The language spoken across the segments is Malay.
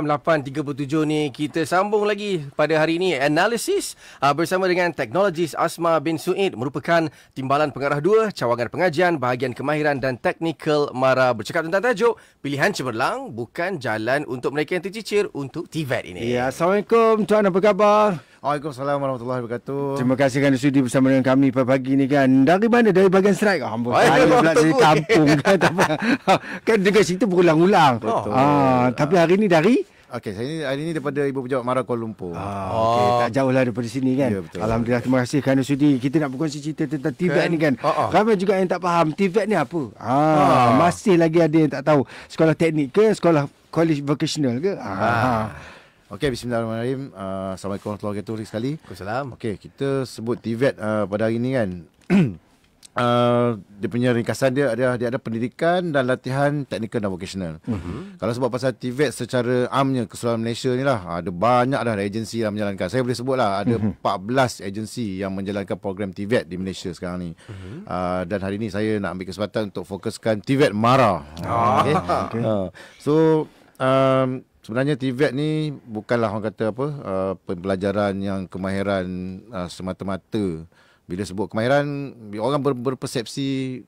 8.37 ni kita sambung lagi pada hari ini analisis bersama dengan teknologis Asma bin Suid, merupakan Timbalan Pengarah 2 Cawangan Pengajian Bahagian Kemahiran dan Teknikal MARA, bercakap tentang tajuk pilihan cemerlang bukan jalan untuk mereka yang tercicir untuk TVET ini. Ya, Assalamualaikum tuan, apa khabar? Waalaikumsalam warahmatullahi wabarakatuh. Terima kasih kerana sudi bersama dengan kami pagi ni kan. Dari mana? Dari bahagian strike? Saya pula dari kampung kan. Kan dekat situ berulang-ulang. Betul. Tapi hari ni dari? Okey, hari ini daripada Ibu Pejabat MARA Kuala Lumpur. Okey, tak jauh lah daripada sini kan. Ya, betul. Alhamdulillah, terima kasih kerana sudi. Kita nak berkongsi cerita tentang TVET ni kan. Ramai juga yang tak faham TVET ni apa. Masih lagi ada yang tak tahu. Sekolah teknik ke, sekolah college vocational ke? Okey, bismillahirrahmanirrahim. Assalamualaikum warahmatullahi wabarakatuh sekali. Waalaikumsalam. Okey, kita sebut TVET pada hari ini kan. Dia punya ringkasan dia ada pendidikan dan latihan teknikal dan vocational. Kalau sebab pasal TVET secara amnya keseluruhan Malaysia ni lah, ada banyak dah agensi yang menjalankan. Saya boleh sebut lah ada 14 agensi yang menjalankan program TVET di Malaysia sekarang ni. Dan hari ni saya nak ambil kesempatan untuk fokuskan TVET MARA. So sebenarnya TVET ni bukanlah orang kata apa pembelajaran yang kemahiran semata-mata. Bila sebut kemahiran, orang berpersepsi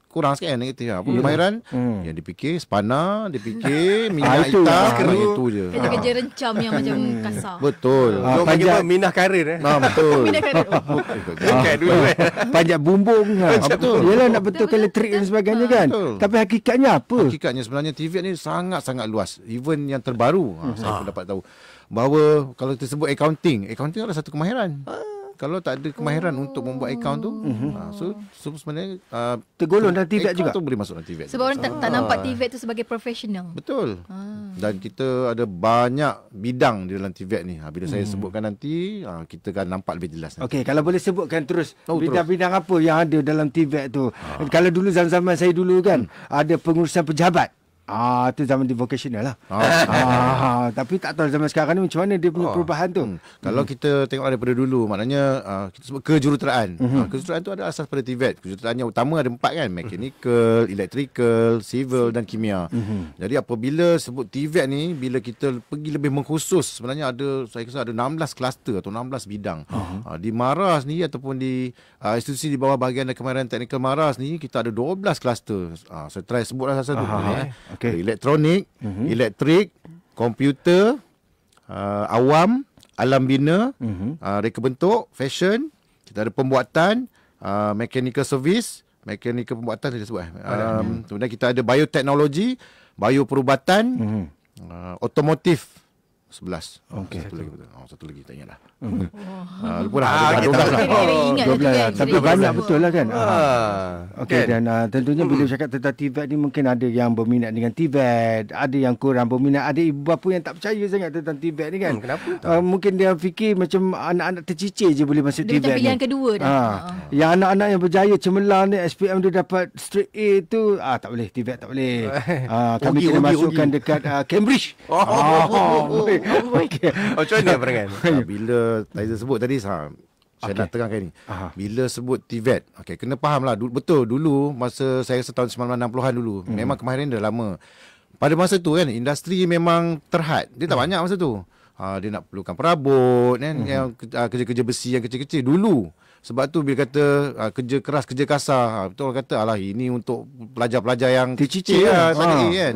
kurang sikit negatif. Apa kemahiran? Yang dipikir spana, dipikir minyak hitam, itu je. Kerja-kerja rencam yang macam kasar. Betul. Panjat minah karir Betul. Minah karir. Panjat bumbung. Betul. Yelah, nak betulkan elektrik dan sebagainya kan. Betul. Tapi hakikatnya apa? Hakikatnya sebenarnya TVET ni sangat-sangat luas. Even yang terbaru, saya pun dapat tahu bahawa kalau kita sebut accounting adalah satu kemahiran. Kalau tak ada kemahiran untuk membuat akaun tu, so sebenarnya tergolong dalam TVET juga. tu boleh masuk dalam TVET. Sebab orang tak nampak TVET tu sebagai profesional. Betul. Dan kita ada banyak bidang di dalam TVET ni. Bila saya sebutkan nanti, kita akan nampak lebih jelas. Okey, kalau boleh sebutkan terus bidang-bidang apa yang ada dalam TVET tu. Kalau dulu zaman-zaman saya dulu kan, ada pengurusan pejabat. Itu zaman di vocational lah. Tapi tak tahu zaman sekarang ni macam mana dia punya perubahan tu. Kalau kita tengok daripada dulu, maknanya kita sebut kejuruteraan. Kejuruteraan tu ada asas pada TVET. Kejuruteraan yang utama ada 4 kan. Mechanical, electrical, civil dan kimia. Jadi apabila sebut TVET ni, bila kita pergi lebih mengkhusus, sebenarnya saya rasa ada 16 kluster atau 16 bidang. Di MARA ni ataupun di institusi di bawah bahagian kemahiran teknikal MARA ni, kita ada 12 kluster. Saya try sebut lah satu-satu. Elektronik, elektrik, komputer, awam, alam bina, reka bentuk, fashion, kita ada pembuatan, mechanical service, mechanical pembuatan saya sebut. Kemudian kita ada bioteknologi, bioperubatan, otomotif 11. Satu lagi tak ingat dah. Lupa dah. Ada 12 lah. 12 lah. Tapi banyak betul lah kan. Okey, dan tentunya bila cakap tentang TVET ni, mungkin ada yang berminat dengan TVET, ada yang kurang berminat, ada ibu bapa yang tak percaya sangat tentang TVET ni kan. Kenapa? Mungkin dia fikir macam anak-anak tercicir je boleh masuk TVET ni. Dia macam pilihan kedua dah. Yang anak-anak yang berjaya cemerlang ni, SPM dia dapat straight A tu, tak boleh, TVET tak boleh. Kami kena masukkan dekat Cambridge. Macam mana perangan? Bila Taiza sebut tadi, saya nak terangkan ni. Bila sebut TVET, kena faham lah. Betul, dulu masa saya rasa tahun 1960-an dulu, memang kemahiran dah lama. Pada masa tu kan, industri memang terhad. Dia tak banyak masa tu. Dia nak perlukan perabot kan, yang kerja-kerja besi yang kecil-kecil dulu. Sebab tu bila kata kerja keras, kerja kasar, betul orang kata alah ini untuk pelajar-pelajar yang tercicir kan.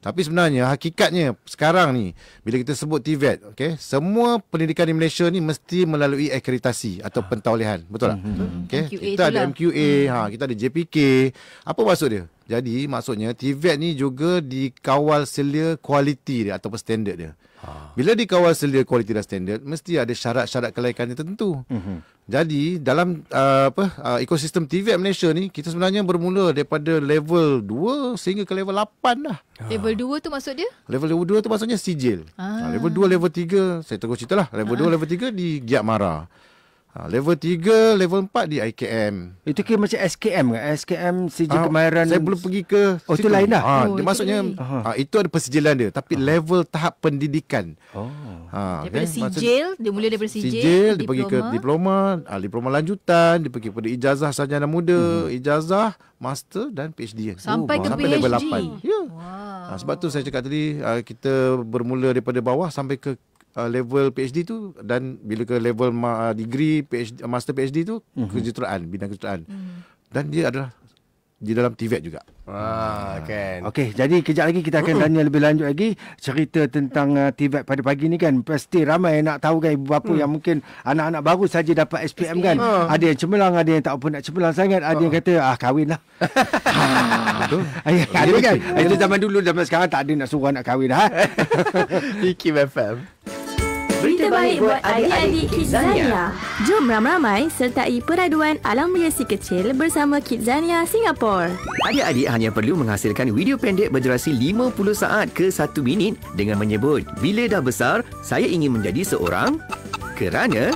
Tapi sebenarnya hakikatnya sekarang ni bila kita sebut TVET, semua pendidikan di Malaysia ni mesti melalui akreditasi atau pentaulihan, betul tak? Kita ada MQA, kita ada JPK. Apa maksud dia? Jadi maksudnya TVET ni juga dikawal selia kualiti dia ataupun standard dia. Bila dikawal selia kualiti dan standard, mesti ada syarat-syarat kelaikan yang tertentu. Jadi dalam ekosistem TVET Malaysia ni, kita sebenarnya bermula daripada level 2 sehingga ke level 8 dah. Level 2 tu maksud dia? Level 2 tu maksudnya sijil. Level 2, level 3, saya terus cerita lah. Level 2, level 3 di GIAT MARA. Level 3, level 4 di IKM. Itu kira macam SKM ke? SKM sijil kemahiran. Saya belum pergi ke itu lain dah. Dia maksudnya itu ada persijilan dia, tapi level tahap pendidikan. Daripada sijil, dia mula daripada sijil, dia pergi ke diploma lanjutan, dia pergi kepada ijazah sarjana muda, ijazah master dan PhD. Sampai ke sampai PhD. level 8. Ya. Sebab tu saya cakap tadi, kita bermula daripada bawah sampai ke level PhD tu, dan bila ke level degree PhD, master PhD tu kejuruteraan, bidang kejuruteraan. Dan dia adalah di dalam TVET juga. Kan. Okey, jadi kejap lagi kita akan tanya lebih lanjut lagi cerita tentang TVET pada pagi ni kan. Pasti ramai nak tahu kan ibu bapa yang mungkin anak-anak baru saja dapat SPM kan. Ada yang cemerlang, ada yang tak apa nak cemerlang sangat, ada yang kata kahwin lah. Betul. Ada kan? Itu zaman dulu, zaman sekarang tak ada nak suruh anak kahwin dah. IKIM FM. Berita baik buat adik-adik Kidzania. Jom ramai-ramai sertai peraduan alam riasi kecil bersama Kidzania Singapore. Adik-adik hanya perlu menghasilkan video pendek berdurasi 50 saat ke 1 minit dengan menyebut, bila dah besar, saya ingin menjadi seorang, kerana,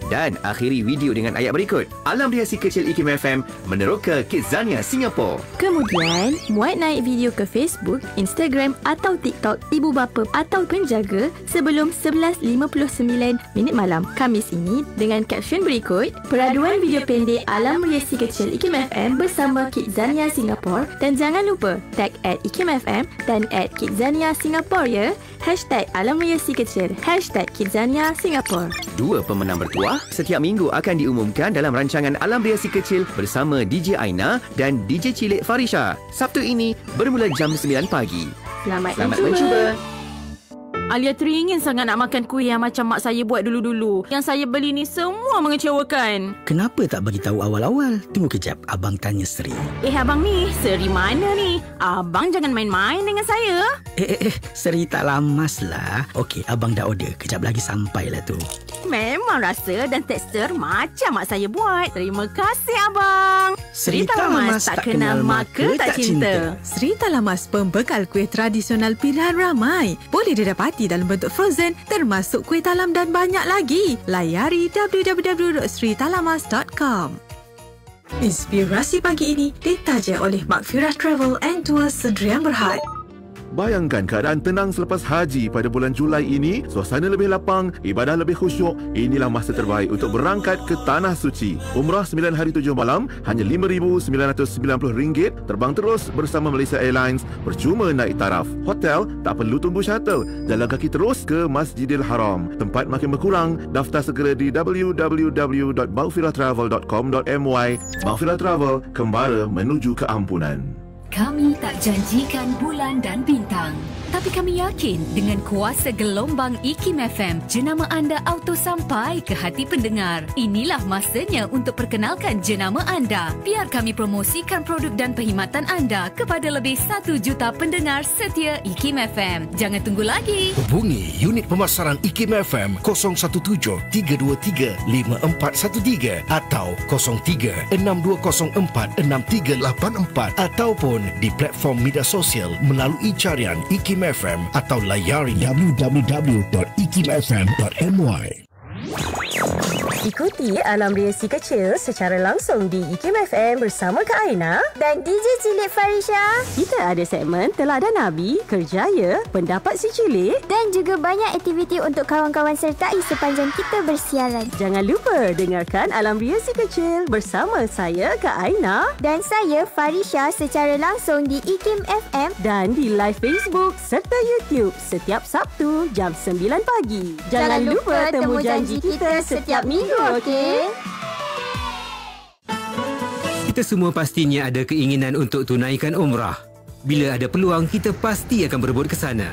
dan akhiri video dengan ayat berikut. Alam riasi kecil IKIM FM meneroka Kidzania Singapore. Kemudian, muat naik video ke Facebook, Instagram atau TikTok ibu bapa atau penjaga sebelum 11.59 minit malam Khamis ini dengan caption berikut, peraduan video pendek Alam Riasi Kecil IKIM FM bersama Kidzania Singapore, dan jangan lupa tag @IKIM FM dan @Kidzania Singapore ya. #Alam Riasi Kecil, #Kidzania Singapore. 2 pemenang bertuah setiap minggu akan diumumkan dalam rancangan Alam Riasi Kecil bersama DJ Aina dan DJ Cilik Farisha. Sabtu ini bermula jam 9 pagi. Selamat mencuba. Alia teringin sangat nak makan kuih yang macam mak saya buat dulu-dulu. Yang saya beli ni semua mengecewakan. Kenapa tak bagi tahu awal-awal? Tunggu kejap, abang tanya Seri. Abang ni, Seri mana ni? Abang jangan main-main dengan saya. Seri tak lamas lah. Okey, abang dah order. Kejap lagi sampailah tu. Memang rasa dan tekstur macam mak saya buat. Terima kasih abang. Seri Talamas tak kenal maka tak cinta. Seri Talamas, pembekal kuih tradisional pilihan ramai. Boleh didapati dalam bentuk frozen, termasuk kuih talam dan banyak lagi. Layari www.sritalamas.com. Inspirasi pagi ini ditaja oleh Makfirah Travel and Tours Sdn Bhd. Bayangkan keadaan tenang selepas haji pada bulan Julai ini, suasana lebih lapang, ibadah lebih khusyuk. Inilah masa terbaik untuk berangkat ke Tanah Suci. Umrah 9 hari 7 malam hanya RM5,990. Terbang terus bersama Malaysia Airlines, percuma naik taraf. Hotel tak perlu tunggu shuttle. Jalan kaki terus ke Masjidil Haram. Tempat makin berkurang. Daftar segera di www.maghfirahtravel.com.my. Maghfirah Travel, kembara menuju keampunan. Kami tak janjikan bulan dan bintang, tapi kami yakin dengan kuasa gelombang IKIM FM, jenama anda auto sampai ke hati pendengar. Inilah masanya untuk perkenalkan jenama anda. Biar kami promosikan produk dan perkhidmatan anda kepada lebih 1 juta pendengar setia IKIM FM. Jangan tunggu lagi. Hubungi unit pemasaran IKIM FM 017-323-5413 atau 03-6204-6384 ataupun di platform media sosial melalui carian IKIM FM atau layari www.ikimfm.my. Ikuti Alam Riasi Kecil secara langsung di IKIM FM bersama Kak Aina dan DJ Cilik Farisha. Kita ada segmen Teladan Nabi, Kerjaya, Pendapat si Cilik dan juga banyak aktiviti untuk kawan-kawan sertai sepanjang kita bersiaran. Jangan lupa dengarkan Alam Riasi Kecil bersama saya Kak Aina dan saya Farisha secara langsung di IKIM FM dan di live Facebook serta YouTube setiap Sabtu jam 9 pagi. Jangan lupa temu janji kita setiap minggu. Okey. Kita semua pastinya ada keinginan untuk tunaikan umrah. Bila ada peluang, kita pasti akan berebut ke sana.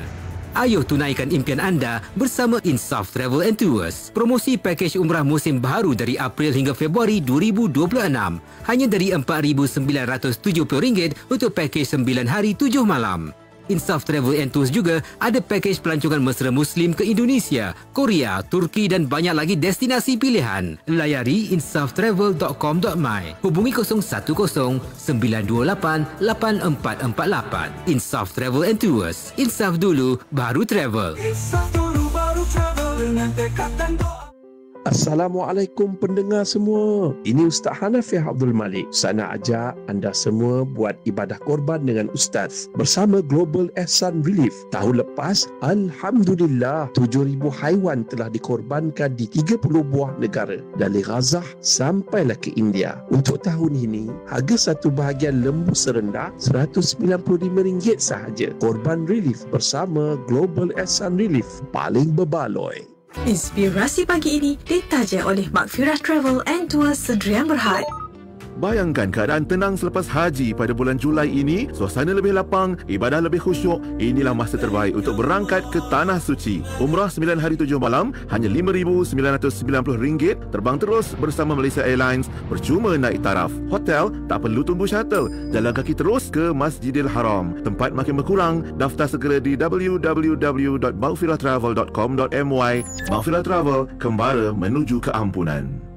Ayuh tunaikan impian anda bersama Insaf Travel and Tours. Promosi pakej umrah musim baru dari April hingga Februari 2026. Hanya dari RM4,970 untuk pakej 9 hari 7 malam. Insaf Travel and Tours juga ada pakej pelancongan mesra Muslim ke Indonesia, Korea, Turki dan banyak lagi destinasi pilihan. Layari insaftravel.com.my. Hubungi 010-928-8448. Insaf Travel and Tours. Insaf dulu, baru travel. Insaf dulu, baru travel dengan tekad dan doa. Assalamualaikum pendengar semua. Ini Ustaz Hanafiah Abdul Malik. Ustaz nak ajak anda semua buat ibadah korban dengan Ustaz bersama Global Ehsan Relief. Tahun lepas, Alhamdulillah, 7,000 haiwan telah dikorbankan di 30 buah negara. Dari Gaza sampailah ke India. Untuk tahun ini, harga satu bahagian lembu serendah RM195 sahaja. Korban Relief bersama Global Ehsan Relief. Paling berbaloi. Inspirasi pagi ini ditaja oleh Makfirah Travel and Tours Sedrian Berhad. Bayangkan keadaan tenang selepas haji pada bulan Julai ini, suasana lebih lapang, ibadah lebih khusyuk. Inilah masa terbaik untuk berangkat ke Tanah Suci. Umrah 9 hari 7 malam hanya RM5,990. Terbang terus bersama Malaysia Airlines, percuma naik taraf. Hotel tak perlu tunggu shuttle. Jalan kaki terus ke Masjidil Haram. Tempat makin berkurang. Daftar segera di www.maghfirahtravel.com.my. Maghfirah Travel, kembara menuju keampunan.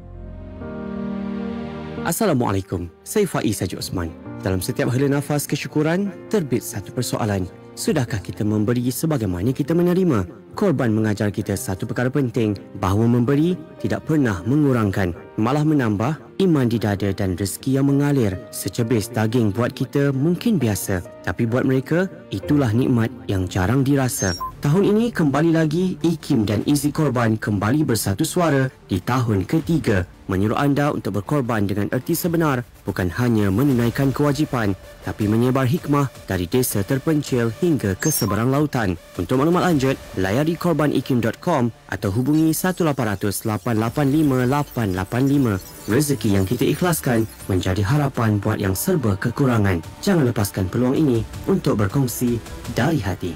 Assalamualaikum, saya Faiz Haji Osman. Dalam setiap hela nafas kesyukuran, terbit satu persoalan. Sudahkah kita memberi sebagaimana kita menerima? Korban mengajar kita satu perkara penting, bahawa memberi tidak pernah mengurangkan, malah menambah iman di dada dan rezeki yang mengalir. Secebis daging buat kita mungkin biasa, tapi buat mereka, itulah nikmat yang jarang dirasa. Tahun ini kembali lagi, IKIM dan Izi Korban kembali bersatu suara di tahun ketiga, menyuruh anda untuk berkorban dengan erti sebenar, bukan hanya menunaikan kewajipan, tapi menyebar hikmah dari desa terpencil hingga ke seberang lautan. Untuk maklumat lanjut, layari korbanikim.com atau hubungi 1-800-885-885. Rezeki yang kita ikhlaskan menjadi harapan buat yang serba kekurangan. Jangan lepaskan peluang ini untuk berkongsi dari hati.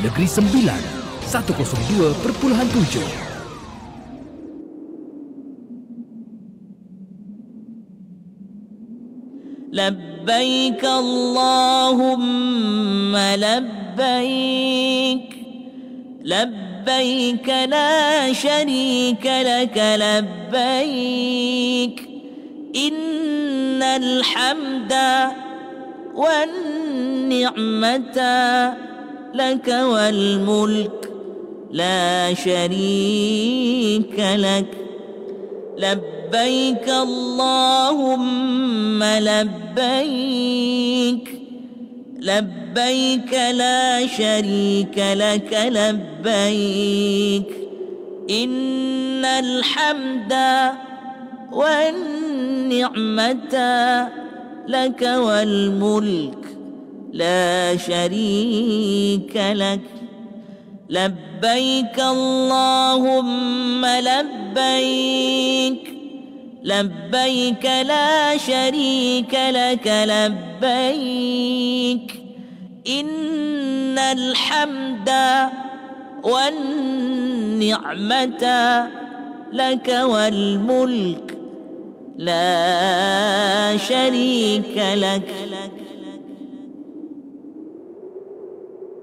Negeri Sembilan 102.7. لبيك اللهم لبيك لبيك لا شريك لك لبيك إن الحمد والنعمة لك والملك لا شريك لك لبيك اللهم لبيك لبيك لا شريك لك لبيك إن الحمد والنعمة لك والملك لا شريك لك لبيك اللهم لبيك لبيك لا شريك لك لبيك إن الحمد والنعمة لك والملك لا شريك لك.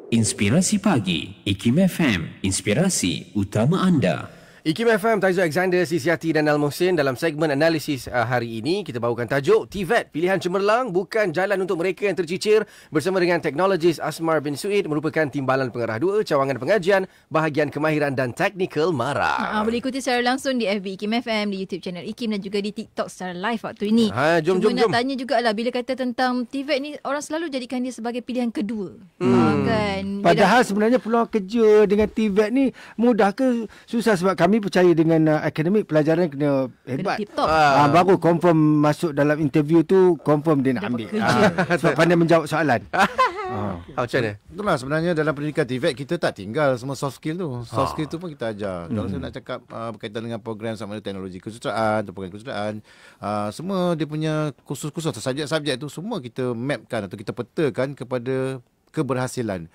Inspirasi Pagi, IKIM FM, inspirasi utama anda. IKIM FM, Taizu Alexander, Sisiati dan Al Mohsin. Dalam segmen analisis hari ini, kita bawakan tajuk TVET, pilihan cemerlang bukan jalan untuk mereka yang tercicir, bersama dengan teknologis Asmar bin Suid, merupakan timbalan pengarah 2 cawangan pengajian, bahagian kemahiran dan teknikal MARA. Boleh ikuti secara langsung di FB IKIM FM, di YouTube channel IKIM dan juga di TikTok secara live waktu ini. Jom. Nak tanya jugalah, bila kata tentang TVET ni, orang selalu jadikan dia sebagai pilihan kedua. Kan? Padahal sebenarnya peluang kerja dengan TVET ni mudah ke susah? Sebab kami percaya dengan akademik, pelajaran kena hebat. Baru confirm masuk dalam interview tu, confirm dia nak ambil. Sebab pandai menjawab soalan. Macam mana? Itulah sebenarnya dalam pendidikan TVET kita tak tinggal semua soft skill tu. Soft skill tu pun kita ajar. Kalau saya nak cakap berkaitan dengan program sama ada teknologi kejuruteraan atau program kejuruteraan, semua dia punya khusus-khusus atau subjek-subjek tu semua kita mapkan atau kita petakan kepada keberhasilan.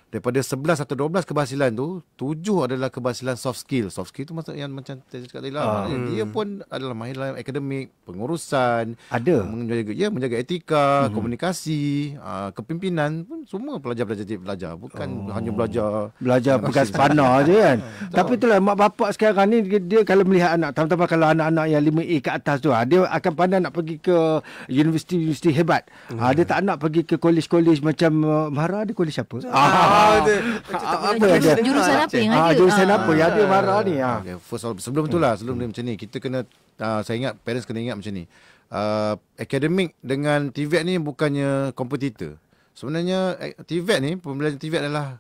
Daripada 11 atau 12 keberhasilan tu, 7 adalah keberhasilan soft skill. Soft skill tu maksud yang macam saya cakap tadi lah. Dia pun adalah mahir dalam akademik, pengurusan, menjaga etika, komunikasi, kepimpinan pun semua pelajar-pelajar dia belajar. Bukan hanya belajar bekas panah je kan. Tapi itulah mak bapak sekarang ni, dia kalau melihat anak, terutama kalau anak-anak yang 5A ke atas tu, dia akan pandai nak pergi ke universiti-universiti hebat. Dia tak nak pergi ke kolej-kolej macam Mara ada kualiti siapa? Jurusan apa yang ada? Jurusan apa yang ada Mara ni? Sebelum itulah, sebelum dia macam ni, kita kena, saya ingat parents kena ingat macam ni. Akademik dengan TVET ni bukannya kompetitor. Sebenarnya TVET ni, pembelajaran TVET adalah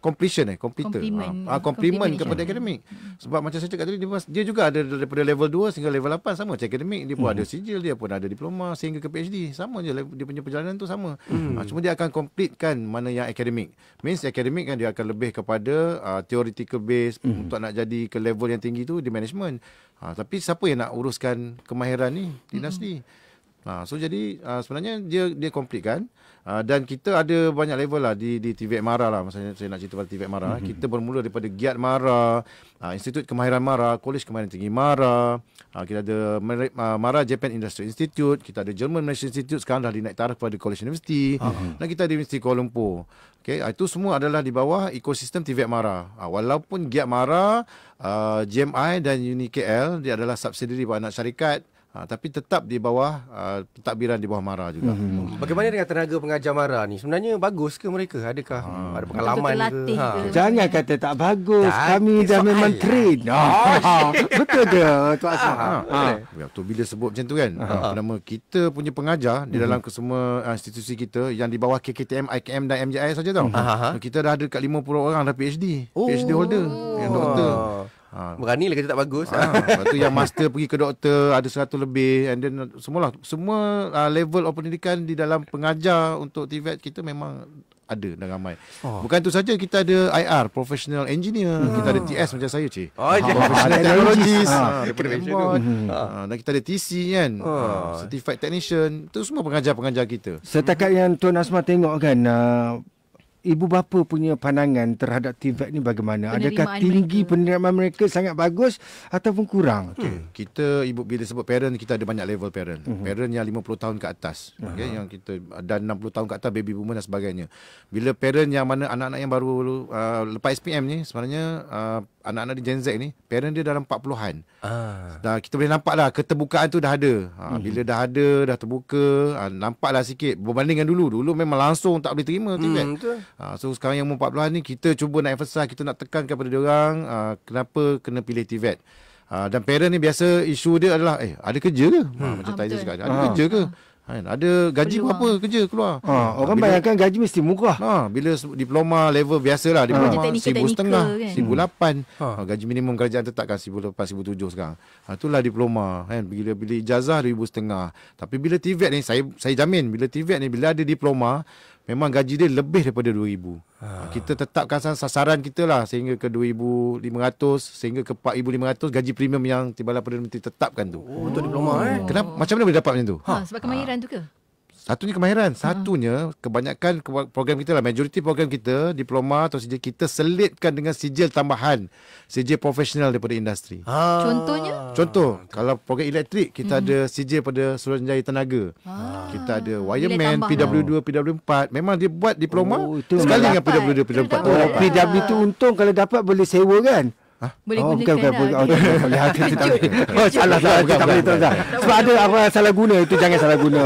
completion komplement kepada akademik. Sebab macam saya cakap tadi, dia juga ada daripada level 2 sehingga level 8 sama macam akademik. Dia pun ada sijil, dia pun ada diploma sehingga ke PhD. Sama je dia punya perjalanan tu sama. Cuma dia akan completekan mana yang akademik. Means akademik kan dia akan lebih kepada theoretical base untuk nak jadi ke level yang tinggi tu di management. Tapi siapa yang nak uruskan kemahiran ni? Dinasti. So jadi sebenarnya dia complete kan. Dan kita ada banyak level lah di TVET Mara lah. Maksudnya saya nak cerita pasal TVET Mara. Kita bermula daripada GIAT Mara, Institut Kemahiran Mara, Kolej Kemahiran Tinggi Mara. Kita ada Mara Japan Industry Institute. Kita ada German Malaysia Institute. Sekarang dah dinaik taraf kepada College University. Dan kita ada Universiti Kuala Lumpur. Okay, itu semua adalah di bawah ekosistem TVET Mara. Walaupun GIAT Mara, GMI dan UniKL, dia adalah subsidiary anak syarikat. Tapi tetap di bawah pentadbiran di bawah Mara juga. Bagaimana dengan tenaga pengajar Mara ni? Sebenarnya bagus ke mereka? Adakah ada pengalaman ke? Jangan kata tak bagus. Kami dah memang train. Betul ke Tuan Asma? Tu bila sebut macam tu kan. Nama kita punya pengajar di dalam semua institusi kita yang di bawah KKTM, IKM dan MJI saja tau. Kita dah ada kat 50 orang dah PhD. PhD holder. Yang doktor. Beranilah kata tak bagus. Lepas tu yang master pergi ke doktor ada 100 lebih. And then semua level of pendidikan di dalam pengajar untuk TVET kita memang ada dan ramai. Bukan tu saja, kita ada IR, Professional Engineer. Kita ada TS macam saya, cik. Professional Technologist. Dan kita ada TC kan. Certified Technician. Itu semua pengajar-pengajar kita. Setakat yang Tuan Asma tengok kan, ibu bapa punya pandangan terhadap TVET ni bagaimana? Adakah tinggi penerimaan mereka sangat bagus ataupun kurang? Kita bila sebut parent, kita ada banyak level parent. Parent yang 50 tahun ke atas, yang kita dan 60 tahun ke atas, baby boomer dan sebagainya. Bila parent yang mana anak-anak yang baru lepas SPM ni, sebenarnya anak-anak di Gen Z ni, parent dia dalam 40-an. Dah kita boleh nampak dah keterbukaan tu dah ada. Bila dah ada, dah terbuka, nampaklah sikit berbanding dengan dulu. Dulu memang langsung tak boleh terima TVET. So sekarang yang umur 40-an ni, kita cuba nak emphasize, kita nak tekan kepada dia orang kenapa kena pilih TVET. Dan parent ni biasa isu dia adalah ada kerja ke? Macam Taiza cakap, ada kerja ke? Ada gaji berapa kerja keluar? Orang bayangkan gaji mesti murah. Bila diploma level biasalah, diploma 1,500, 1,800. Gaji minimum kerajaan tetapkan 1,800, 1,700 sekarang. Itulah diploma kan. Bila ijazah 2,500. Tapi bila TVET ni, saya jamin bila TVET ni, bila ada diploma, memang gaji dia lebih daripada 2,000. Kita tetapkan sasaran kita lah sehingga ke 2,500 sehingga ke 4,500 gaji premium yang Timbalan Perdana Menteri tetapkan tu. Untuk diploma Kenapa? Macam mana boleh dapat macam tu? Sebab kemahiran tu ke? Satunya kemahiran. Satunya kebanyakan program kita lah, majoriti program kita, diploma atau sijil kita selitkan dengan sijil tambahan, sijil profesional daripada industri. Contohnya? Contoh, kalau program elektrik kita ada sijil pada Suruhanjaya Tenaga. Kita ada wireman, PW2, PW4. Memang dia buat diploma sekali dengan PW2, PW4. PW tu untung kalau dapat boleh sewa kan? Boleh gunakan salah tak boleh tahu dah. Sebab ada apa salah guna, itu jangan salah guna.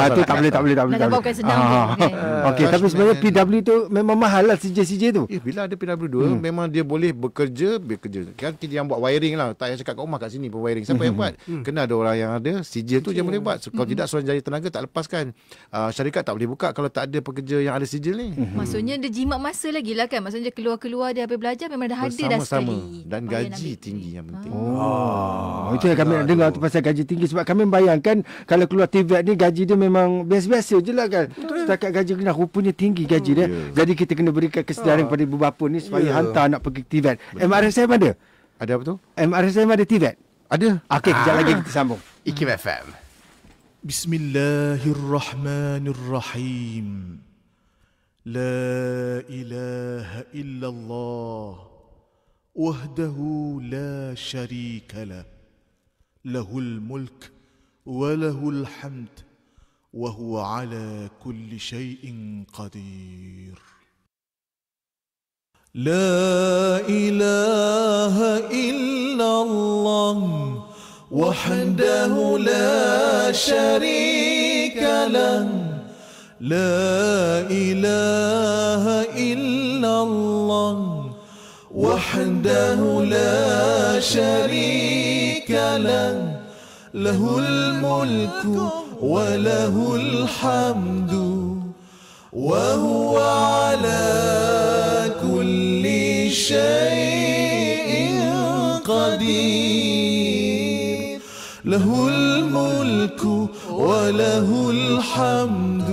Itu tak boleh. Nak bawakan senang tu. Okey, tapi sebenarnya PW tu memang mahal lah sijil tu. Bila ada PW2 memang dia boleh bekerja. Kan kita yang buat wiring lah, tak payah cakap kat rumah kat sini pun wiring. Siapa yang buat? Kena ada orang yang ada sijil tu yang boleh buat. Kalau tidak Suruhanjaya Tenaga tak lepaskan. Syarikat tak boleh buka kalau tak ada pekerja yang ada sijil ni. Maksudnya dia jimat masa lagi lah kan. Maksudnya keluar-keluar dia habis belajar memang dah hadir dah sekali. Dan gaji tinggi yang penting. Itu yang kami nak dengar tu pasal gaji tinggi. Sebab kami membayangkan kalau keluar TVET ni gaji dia memang biasa-biasa je lah kan. Setakat gaji kena rupanya tinggi gaji dia. Jadi kita kena berikan kesedaran kepada ibu bapa ni supaya hantar anak pergi TVET. MRSM ada? Ada apa tu? MRSM ada TVET? Ada. Okey, kejap lagi kita sambung. IKIM FM. Bismillahirrahmanirrahim. La ilaha illallah. وحده لا شريك له له الملك وله الحمد وهو على كل شيء قدير لا إله إلا الله وحده لا شريك له لا إله إلا الله وحده لا شريك له له الملك وله الحمد وهو على كل شيء قدير له الملك وله الحمد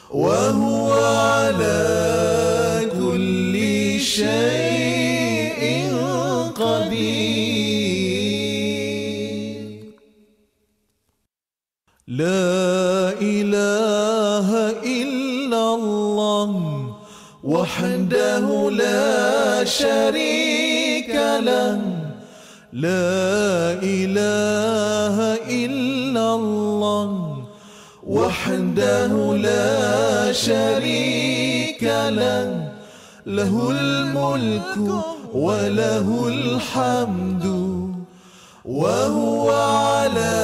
وهو على كل شيء قدير لا إله إلا الله وحده لا شريك له لا إله إلا الله وحده لا شريك له له الملك وله الحمد وهو على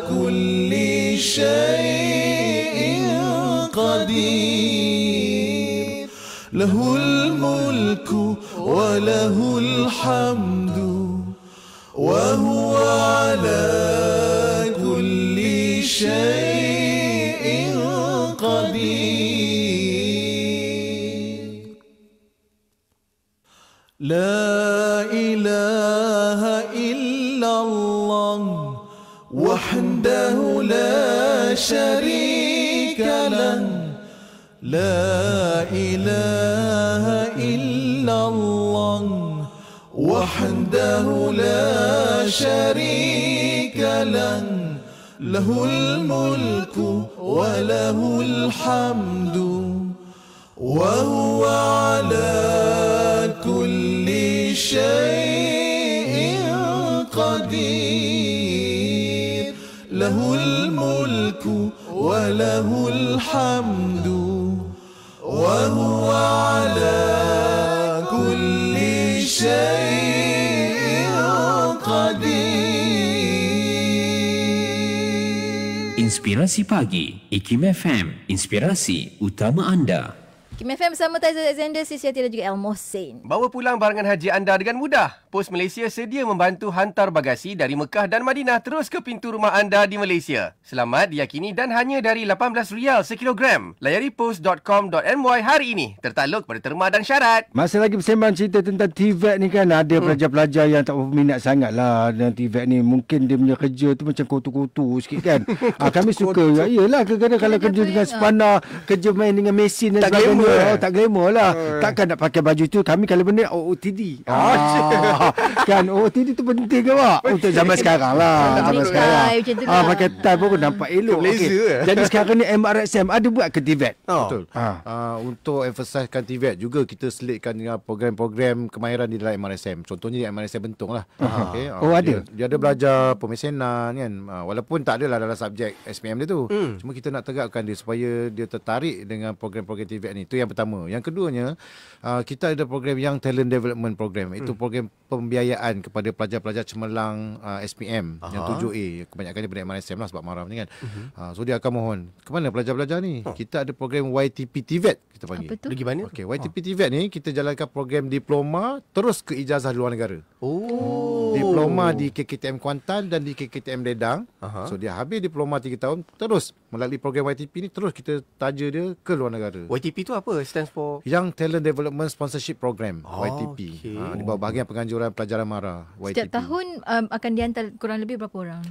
كل شيء قدير له الملك وله الحمد وهو على كل شيء قدير لا إله إلا الله وحده لا شريك له لا إله إلا الله وحده لا شريك له له الملك وله الحمد وهو على كل شيء قدير له الملك وله الحمد وهو على كل شيء قدير. Inspirasi Pagi, IKIM FM, inspirasi utama anda. IKIM FM bersama Taiza Alexander, Sisiati dan juga El Mohsin. Bawa pulang barangan haji anda dengan mudah. Pos Malaysia sedia membantu hantar bagasi dari Mekah dan Madinah terus ke pintu rumah anda di Malaysia. Selamat diyakini dan hanya dari RM18 sekilogram. Layari post.com.my hari ini. Tertakluk pada terma dan syarat. Masih lagi bersembang cerita tentang TVET ni kan. Ada pelajar-pelajar yang tak berminat sangat lah dengan TVET ni. Mungkin dia punya kerja tu macam kutu-kutu sikit kan. Kami suka. Yelah, kadang-kadang kalau kerja dengan spana, kerja main dengan mesin dan sebagainya. Tak glamour lah. Takkan nak pakai baju tu. Kami kalau benda OOTD. Kan OOTD tu penting ke Pak? Untuk zaman sekarang lah. Zaman sekarang. Pakai tie pun nampak elok. Okay. Jadi sekarang ni MRSM ada buat ke TVET? Betul. Untuk emphasizekan TVET juga kita selitkan dengan program-program kemahiran di dalam MRSM. Contohnya di MRSM Bentong lah. Okay. Ada? Dia ada belajar pemesenan kan. Walaupun tak adalah dalam subjek SPM dia tu. Cuma kita nak tegakkan dia supaya dia tertarik dengan program-program TVET ni. Itu yang pertama. Yang keduanya, kita ada program Young Talent Development Program. Itu program pembiayaan kepada pelajar-pelajar cemerlang SPM yang 7A. Kebanyakannya daripada MRSM lah sebab marah ni kan. So dia akan mohon, ke mana pelajar-pelajar ni? Kita ada program YTP TVET kita panggil. Apa tu? Pergi mana? Okay, YTP TVET ni kita jalankan program diploma terus ke ijazah di luar negara. Diploma di KKTM Kuantan dan di KKTM Ledang. So dia habis diploma 3 tahun terus melalui program YTP ni terus kita taja dia ke luar negara. YTP tu apa? Stands for Young Talent Development Sponsorship Program. YTP. Di bawah bahagian penganjuran pelajaran MARA. YTP. Setiap tahun akan dihantar kurang lebih berapa orang?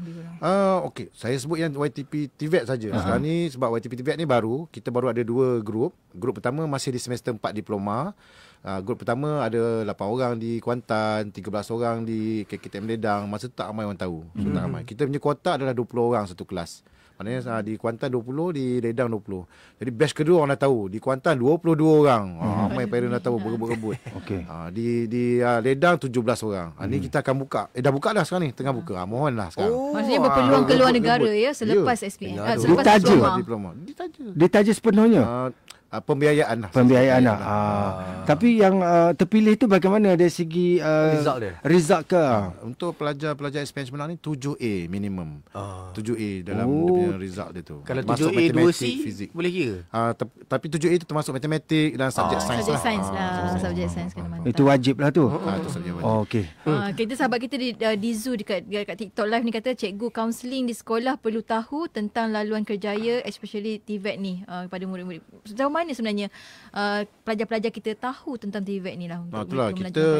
Okey, saya sebut yang YTP TVET saja. Sekarang ni sebab YTP TVET ni baru, kita baru ada 2 grup. Grup pertama masih di semester 4 diploma. Grup pertama ada 8 orang di Kuantan, 13 orang di KKTM Ledang. Masa tak ramai orang tahu. So, tak ramai. Kita punya kuota adalah 20 orang satu kelas. Maknanya di Kuantan 20, di Ledang 20. Jadi batch kedua orang dah tahu. Di Kuantan 22 orang. Ramai parent dah tahu berebut-rebut. Okay. Di Ledang 17 orang. Ni kita akan buka. Dah buka dah sekarang ni. Tengah buka. Mohonlah sekarang. Maksudnya berpeluang ke luar negara ya selepas SPM. Selepas diploma. Ditaja sepenuhnya. Pembiayaan lah. Pembiayaan lah. Tapi yang terpilih tu bagaimana dari segi result ke? Untuk pelajar SPM menang ni 7A minimum. 7A dalam dia punya result dia tu. Kalau 7A 2C fizik boleh kira. Tapi 7A tu termasuk matematik dan subjek sains lah. Subjek sains kena mantap. Itu wajib lah tu. Itu subjek wajib. Okey. Kita sahabat kita di Zoo dekat TikTok live ni kata cikgu kaunseling di sekolah perlu tahu tentang laluan kerjaya especially TVET ni kepada murid-murid. Sejauh mana sebenarnya pelajar-pelajar kita tahu tentang TVET ni lah untuk itulah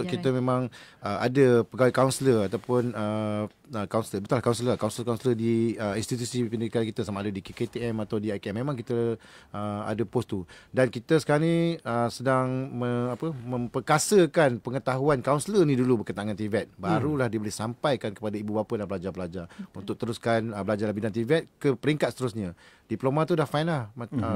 kita memang ada pegawai kaunselor ataupun kaunselor di institusi pendidikan kita, sama ada di KKTM atau di IKM. Memang kita ada post tu, dan kita sekarang ni sedang memperkasakan pengetahuan kaunselor ni dulu berkaitan dengan TVET. Barulah dia boleh sampaikan kepada ibu bapa dan pelajar-pelajar untuk teruskan belajar dalam bidang TVET ke peringkat seterusnya. Diploma tu dah fine lah.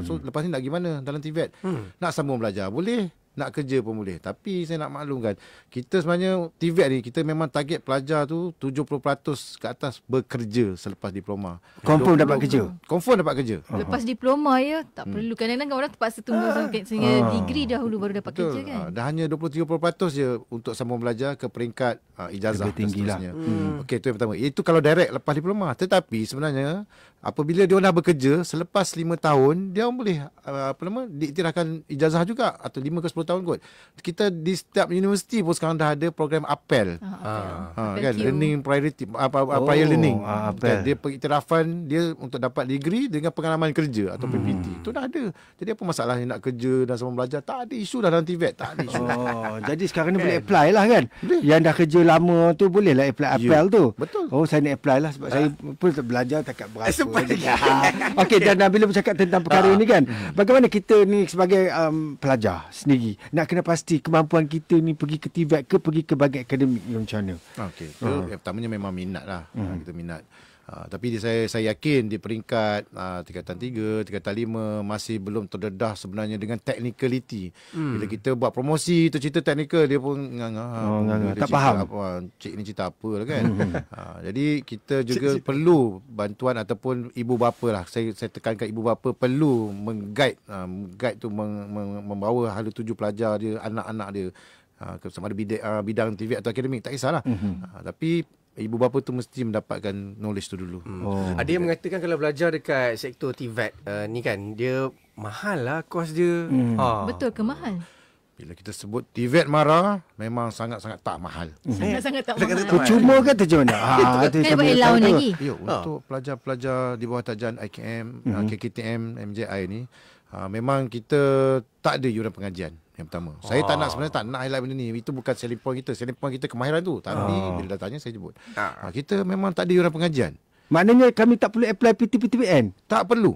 So lepas ni nak gimana dalam TVET? Nak sambung belajar boleh, nak kerja pun boleh. Tapi saya nak maklumkan, kita sebenarnya TVET ni kita memang target pelajar tu 70% ke atas bekerja selepas diploma. Confirm dapat kerja? Confirm dapat kerja. Lepas diploma tak perlu. Kadang-kadang orang terpaksa tunggu sehingga degree dahulu baru dapat kerja kan. Dah hanya 20-30% je untuk sambung belajar ke peringkat ijazah tinggi lah. Okey, itu yang pertama. Itu kalau direct lepas diploma. Tetapi sebenarnya apabila dia dah bekerja selepas 5 tahun, dia boleh diiktirafkan ijazah juga, atau 5 ke 10 tahun kot. Kita di setiap universiti pun sekarang dah ada program APEL. Kan, learning priority, prior learning. Kan, dia pengiktirafan dia untuk dapat degree dengan pengalaman kerja atau PPT. Itu dah ada. Jadi apa masalah nak kerja dan sambung belajar? Tak ada isu dah dalam TVET, tak ada isu. Jadi sekarang ni boleh apply lah kan. Yang dah kerja lama tu boleh lah apply APEL tu. Betul. Saya nak apply lah sebab saya pun belajar takat berapa. Okey, dan bila bercakap tentang perkara ini kan, bagaimana kita ni sebagai pelajar sendiri nak kena pasti kemampuan kita ni pergi ke TVET ke pergi ke bahagian akademik macam mana? Okey, yang pertamanya memang minat lah. Kita minat. Tapi saya yakin di peringkat tingkatan 3, tingkatan 5 masih belum terdedah sebenarnya dengan technicality. Bila kita buat promosi tu cerita technical, dia pun tak faham. Cik ni cerita apa lah kan. Jadi kita juga perlu bantuan ataupun ibu bapa lah. Saya tekankan ibu bapa perlu mengguide tu, membawa hala tuju pelajar dia, anak-anak dia, sama ada bidang TVET atau akademik, tak kisahlah. Tapi ibu bapa tu mesti mendapatkan knowledge tu dulu. Ada yang mengatakan kalau belajar dekat sektor TVET ni kan, dia mahal lah kos dia. Betul ke mahal? Bila kita sebut TVET MARA, memang sangat-sangat tak mahal. Sangat-sangat tak mahal. Percuma ke atau macam mana? Kan buat allowance lagi. Untuk pelajar-pelajar di bawah tajan IKM, KKTM, MJI ni, memang kita tak ada yuran pengajian. Yang pertama, saya sebenarnya tak nak highlight benda ni. Itu bukan selling point kita. Selling point kita kemahiran tu. Tapi bila dah tanya saya sebut. Kita memang tak ada yuran pengajian. Maknanya kami tak perlu apply PTPTN? Tak perlu.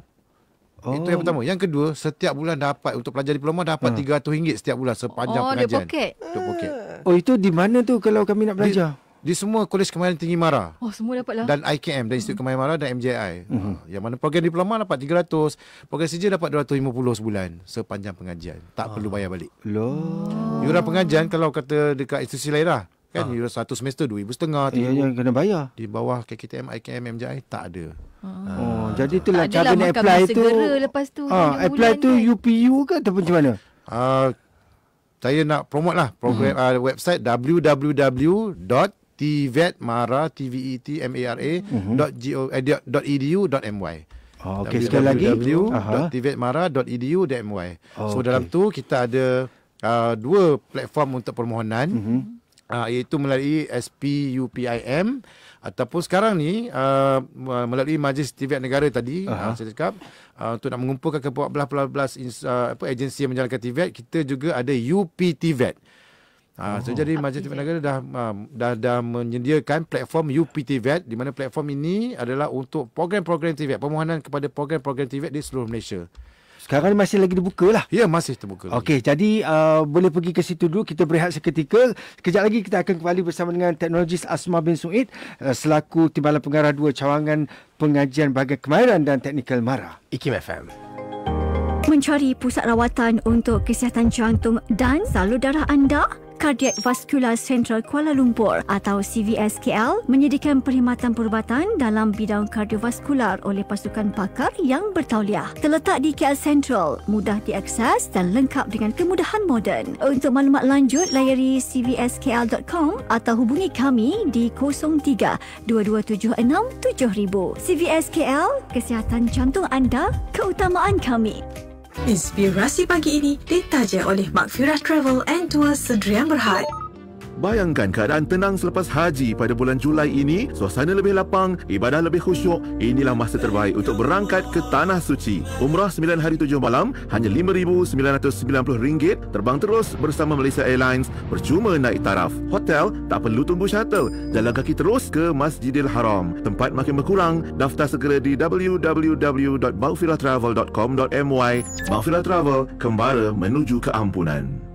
Itu yang pertama. Yang kedua, setiap bulan dapat, untuk pelajar diploma dapat RM300 setiap bulan sepanjang pengajian. Dia poket. Itu di mana tu kalau kami nak belajar? Di semua Kolej Kemahiran Tinggi MARA. Semua dapat lah. Dan IKM, dan Institut Kemahiran MARA dan MJI. Yang mana program diploma dapat RM300, program CJ dapat RM250 sebulan sepanjang pengajian. Tak perlu bayar balik. Yuran pengajian kalau kata dekat institusi lain lah, kan yuran 1 semester RM2,500. Yang kena bayar. Di bawah KKTM, IKM, MJI tak ada. Jadi itulah cara nak apply tu. Lepas tu apply tu UPU ke ataupun macam mana? Saya nak promote lah program website www.tvetmara.edu.my. Okey, sekali lagi www.tvetmara.edu.my. So dalam tu kita ada 2 platform untuk permohonan, iaitu melalui SPUPIM ataupun sekarang ni melalui Majlis TVET Negara tadi. Saya cakap untuk nak mengumpulkan ke 14 agensi yang menjalankan TVET, kita juga ada UPTVET. So jadi Majlis TVET Negara dah menyediakan platform UPTVET, di mana platform ini adalah untuk program-program TVET, permohonan kepada program-program TVET di seluruh Malaysia. Sekarang masih lagi dibuka lah. Ya, masih terbuka. Okey, jadi boleh pergi ke situ dulu. Kita berehat seketika. Sekejap lagi kita akan kembali bersama dengan teknologis Asma bin Suid selaku Timbalan Pengarah 2 Cawangan Pengajian Bahagian Kemahiran dan Teknikal MARA. IKIM FM. Mencari pusat rawatan untuk kesihatan jantung dan salur darah anda? Cardiac Vascular Central Kuala Lumpur atau CVSKL menyediakan perkhidmatan perubatan dalam bidang kardiovaskular oleh pasukan pakar yang bertauliah. Terletak di KL Central, mudah diakses dan lengkap dengan kemudahan moden. Untuk maklumat lanjut, layari cvskl.com atau hubungi kami di 03 2276 7000. CVSKL, kesihatan jantung anda, keutamaan kami. Inspirasi pagi ini ditaja oleh Makfirah Travel and Tours Sedrian Berhad. Bayangkan keadaan tenang selepas haji pada bulan Julai ini, suasana lebih lapang, ibadah lebih khusyuk. Inilah masa terbaik untuk berangkat ke Tanah Suci. Umrah 9 hari 7 malam hanya RM5,990. Terbang terus bersama Malaysia Airlines, percuma naik taraf. Hotel tak perlu tunggu shuttle. Jalan kaki terus ke Masjidil Haram. Tempat makin berkurang. Daftar segera di www.maghfirahtravel.com.my. Maghfirah Travel, kembara menuju keampunan.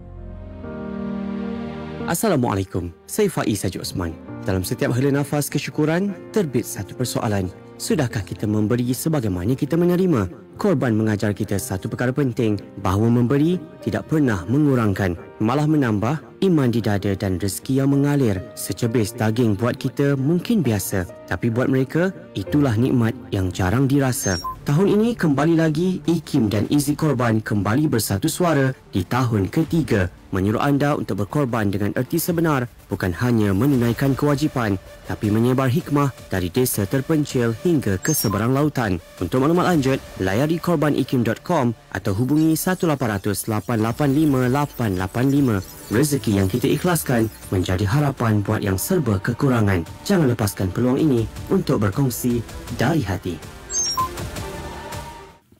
Assalamualaikum, saya Faiz Haji Osman. Dalam setiap hela nafas kesyukuran, terbit satu persoalan. Sudahkah kita memberi sebagaimana kita menerima? Korban mengajar kita satu perkara penting, bahawa memberi tidak pernah mengurangkan, malah menambah iman di dada dan rezeki yang mengalir. Secebis daging buat kita mungkin biasa, tapi buat mereka, itulah nikmat yang jarang dirasa. Tahun ini kembali lagi, IKIM dan Izi Korban kembali bersatu suara di tahun ketiga, menyuruh anda untuk berkorban dengan erti sebenar, bukan hanya menunaikan kewajipan, tapi menyebar hikmah dari desa terpencil hingga ke seberang lautan. Untuk maklumat lanjut, layari korbanikim.com atau hubungi 1-800-885-885. Rezeki yang kita ikhlaskan menjadi harapan buat yang serba kekurangan. Jangan lepaskan peluang ini untuk berkongsi dari hati.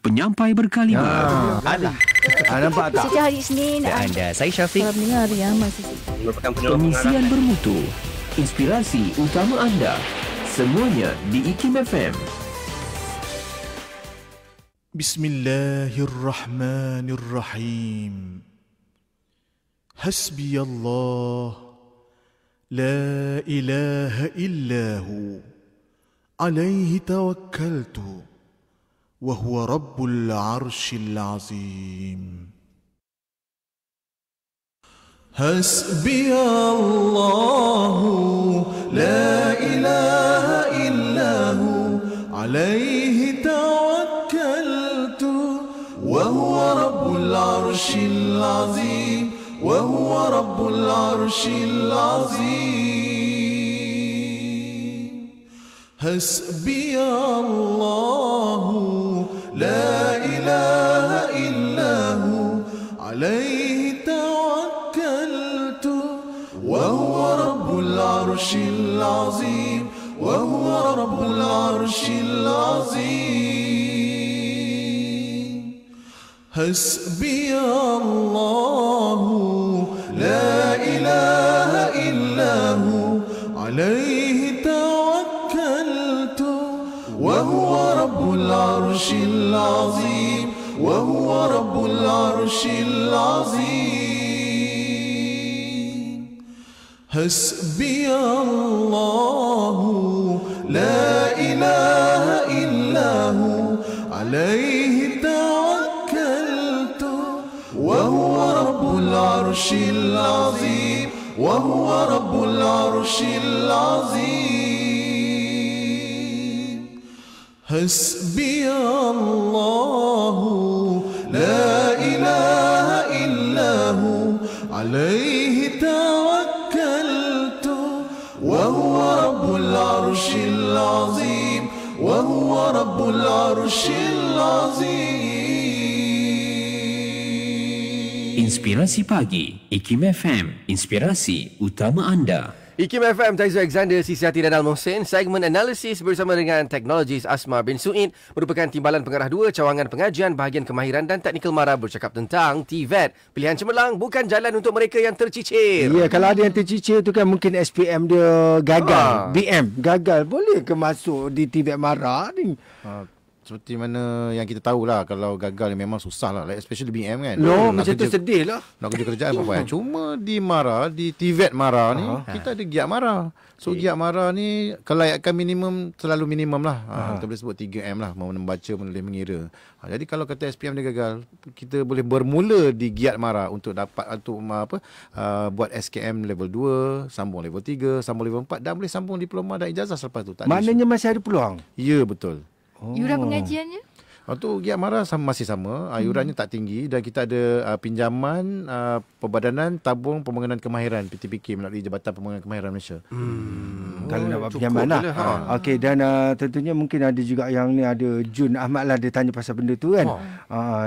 Penyampai berkalimat. Nampak tak? Setiap hari Isnin Anda, saya Syafiq. Kalau mendengar hari amal Pengisian bermutu. Inspirasi utama anda. Semuanya di IKIM FM. Bismillahirrahmanirrahim. Hasbiyallah. La ilaha illahu. Alaihi tawakkaltu. وهو رب العرش العظيم. حسبي الله لا إله إلا هو عليه توكلت وهو رب العرش العظيم وهو رب العرش العظيم. حسبي الله لا إله إلا هو عليه توكلت وهو رب العرش العظيم وهو رب العرش العظيم. حسبي الله لا إله إلا هو عليه توكلت وهو رب العرش العظيم وهو رب العرش العظيم. حسبي الله لا إله إلا هو عليه توكلت وهو رب العرش العظيم وهو رب العرش العظيم. حسبي الله لا إله إلا هو عليه توكلت وهو رب العرش العظيم وهو رب العرش العظيم. Inspirasi pagi, IKIM FM. Inspirasi utama anda. IKIM FM, Taizu Alexander, Sisi Hati dan Al-Mohsin. Segmen analisis bersama dengan Teknologis Asma bin Su'id merupakan timbalan pengarah 2 cawangan pengajian bahagian kemahiran dan teknikal MARA bercakap tentang TVET. Pilihan cemerlang bukan jalan untuk mereka yang tercicir. Ya, kalau ada yang tercicir tu kan mungkin SPM dia gagal. BM gagal. Boleh ke masuk di TVET MARA ni? seperti mana yang kita tahulah, kalau gagal memang susah lah, like especially BM kan. Macam tu sedih lah. Nak kerja kerjaan apa payah. Cuma di Mara, di TVET Mara ni, kita ada giat Mara. So giat Mara ni kelayakan minimum selalu minimum lah. Kita boleh sebut 3M lah, membaca, menulis, mengira. Jadi kalau kata SPM dia gagal, kita boleh bermula di giat Mara untuk dapat buat SKM level 2, sambung level 3, sambung level 4 dan boleh sambung diploma dan ijazah selepas tu. Maknanya masih ada peluang. Ya, betul. Yuran pengajiannya? Untuk giat Mara masih sama, iurannya tak tinggi dan kita ada pinjaman Perbadanan Tabung Pembangunan Kemahiran PTPK melalui Jabatan Pembangunan Kemahiran Malaysia. Kalau nak buat pinjaman lah. Okey, dan tentunya mungkin ada juga yang ni, ada Jun Ahmad lah, dia tanya pasal benda tu kan.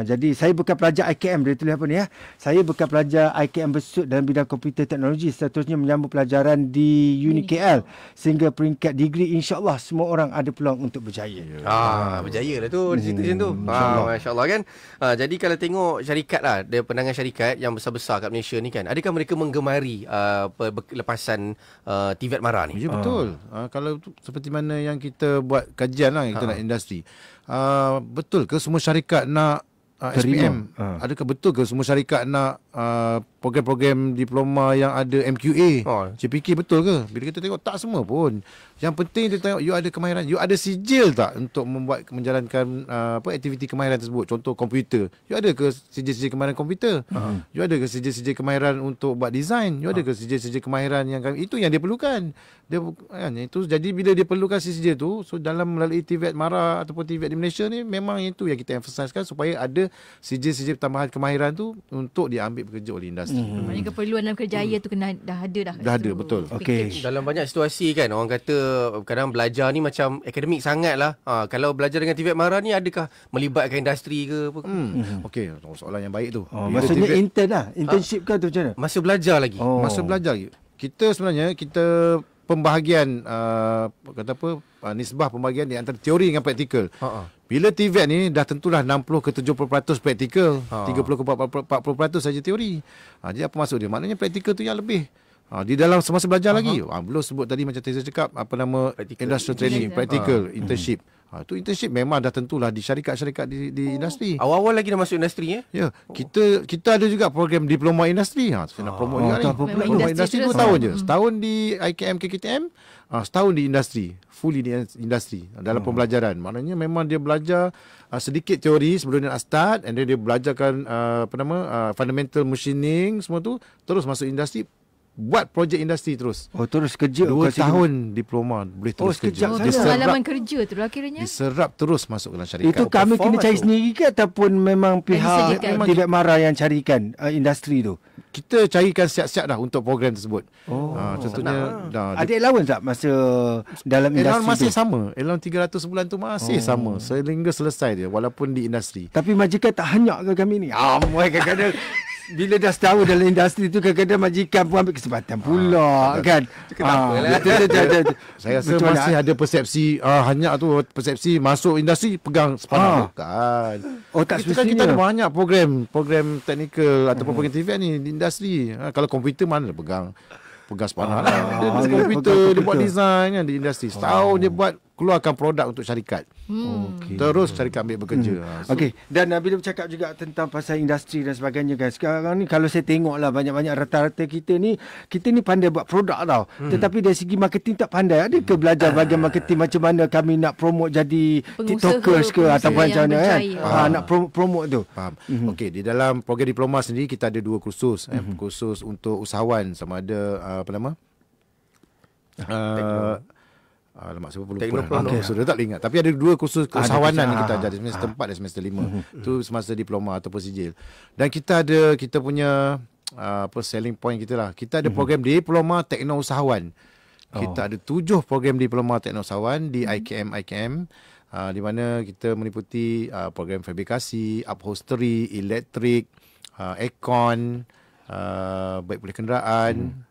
Jadi saya bukan pelajar IKM, dia tulis apa ni ya. Saya bukan pelajar IKM Besut dalam bidang komputer teknologi, seterusnya menyambung pelajaran di UniKL sehingga peringkat degree, insya-Allah semua orang ada peluang untuk berjaya. Berjaya lah tu di situ macam tu. Masya-Allah kan. Jadi kalau tengok syarikat lah, dia pendangan syarikat yang besar-besar kat Malaysia ni kan, adakah mereka menggemari lepasan TVET Mara ni? Ya, betul. Kalau seperti mana yang kita buat kajian lah, kita nak industri. Betul ke semua syarikat nak SPM? Adakah betul ke semua syarikat nak program-program diploma yang ada MQA, CPK, betul ke? Bila kita tengok, tak semua pun. Yang penting kita tengok you ada kemahiran, you ada sijil tak untuk menjalankan aktiviti kemahiran tersebut. Contoh komputer, you ada ke sijil-sijil kemahiran komputer? You ada ke sijil-sijil kemahiran untuk buat design? You ada ke sijil-sijil kemahiran yang itu yang dia perlukan. Dia kan, itu jadi bila dia perlukan sijil tu, so dalam melalui TVET Mara ataupun TVET di Malaysia ni, memang itu yang kita emphasizekan supaya ada sijil-sijil tambahan kemahiran tu untuk diambil bekerja oleh industri. Maksudnya keperluan dalam kerjaya tu kena dah ada dah. Dah ada, betul. Okey. Dalam banyak situasi kan, orang kata kadang belajar ni macam akademik sangat lah. Kalau belajar dengan TVET Mara ni, adakah melibatkan industri ke apa? Okey, soalan yang baik tu. Maksudnya intern lah, internship kan tu macam mana? Masa belajar lagi. Masa belajar lagi. Kita sebenarnya pembahagian nisbah pembahagian di antara teori dengan praktikal. Bila TVET ni dah tentulah 60 ke 70% praktikal, 30 ke 40% saja teori. Jadi apa maksud dia? Maknanya praktikal tu yang lebih. Di dalam semasa belajar lagi. Belum sebut tadi macam Teza cakap, industrial training, practical, internship. Itu internship memang dah tentulah di syarikat-syarikat di industri. Awal-awal lagi dah masuk industri ya. Kita ada juga program diploma industri. Saya nak promote juga ni. Diploma industri 2 tahun je. Setahun di IKM KKTM, setahun di industri, fully di industri dalam pembelajaran. Maknanya memang dia belajar sedikit teori sebelum dia nak start, and then dia belajarkan fundamental machining semua tu, terus masuk industri. Buat projek industri terus. Terus kerja 2 tahun diploma boleh terus kerja. Pengalaman kerja tu akhirnya diserap terus masuk dalam syarikat. Itu kami kena cari sendiri ke ataupun memang pihak TVET Mara yang carikan industri tu? Kita carikan siap-siap dah untuk program tersebut. Contohnya ada allowance tak masa dalam industri allowance masih tu? sama. Allowance 300 sebulan tu masih sama sehingga selesai dia walaupun di industri. Tapi majikan tak hanyak ke kami ni? Kadang-kadang bila dah setahun dalam industri tu, kadang-kadang majikan pun ambil kesempatan pula kan. Kenapa lah? Saya rasa masih ada persepsi hanya tu, persepsi masuk industri pegang sepanah bukan. Tak kita ada banyak program teknikal ataupun program TVET ni di industri. Kalau komputer mana dia pegang sepanah lah. Dia komputer, dia buat design kan di industri. Setahun dia buat keluarkan produk untuk syarikat. Terus syarikat ambil bekerja. Okey, dan bila bercakap juga tentang pasal industri dan sebagainya kan, sekarang ni kalau saya tengok lah banyak-banyak rata-rata kita ni pandai buat produk tau. Tetapi dari segi marketing tak pandai. Ada ke belajar bahagian marketing, macam mana kami nak promote jadi TikTokers ke ataupun macam mana kan? Nak promote tu. Faham. Okey, di dalam program diploma sendiri kita ada 2 kursus. Kursus untuk usahawan, sama ada alamak saya lupa. Sudah tak ingat. Tapi ada 2 kursus keusahawanan yang kita ajar di semester 4 dan semester 5. Itu semasa diploma ataupun sijil. Dan kita punya selling point kita lah. Kita ada program diploma teknousahawan. Kita ada 7 program diploma teknousahawan di IKM di mana kita meliputi program fabrikasi, upholstery, elektrik, aircon, baik boleh kenderaan,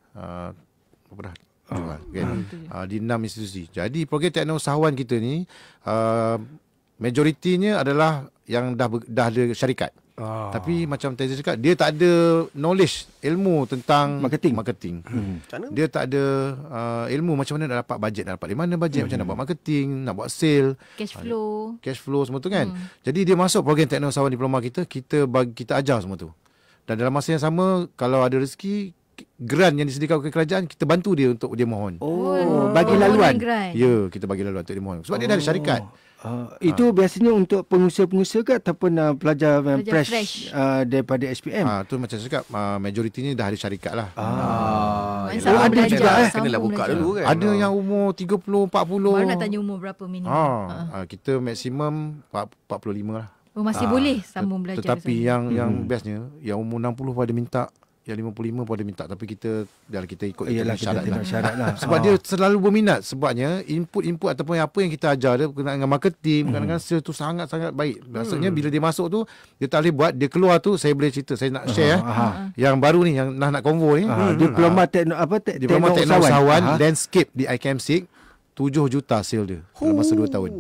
di 6 institusi. Jadi program teknousahawan kita ni majoritinya adalah yang dah ada syarikat. Tapi macam Teza cakap, dia tak ada knowledge, ilmu tentang marketing. Dia tak ada ilmu macam mana nak dapat bajet, nak dapat di mana bajet, macam nak buat marketing, nak buat sale, cash flow semua tu kan. Jadi dia masuk program Tekno Usahawan Diploma kita ajar semua tu. Dan dalam masa yang sama, kalau ada rezeki, grant yang disediakan oleh kerajaan, kita bantu dia untuk dia mohon. Bagi laluan. Ya, kita bagi laluan untuk dia mohon. Sebab dia dah ada syarikat. Itu biasanya untuk pengusaha-pengusaha ke ataupun pelajar fresh daripada SPM? Tu macam saya cakap, majoritinya dah ada syarikat lah. Ada juga kenalah buka dulu kan. Ada yang umur 30, 40. Baru nak tanya umur berapa minimum. Kita maksimum 45 lah. Masih boleh sambung belajar. Tetapi yang bestnya, yang umur 60 pun ada minta, yang 55 pun ada minta, tapi kita ikut syarat lah. Sebab dia selalu berminat. Sebabnya input ataupun apa yang kita ajar dia berkenaan dengan marketing, berkenaan dengan sales tu sangat-sangat baik. Maksudnya bila dia masuk tu, dia tak boleh buat, dia keluar tu, saya boleh cerita, saya nak share yang baru ni, yang nak convo ni. Diploma Tekno Usahawan Landscape di IKM-SIG, 7 juta sale dia dalam masa 2 tahun.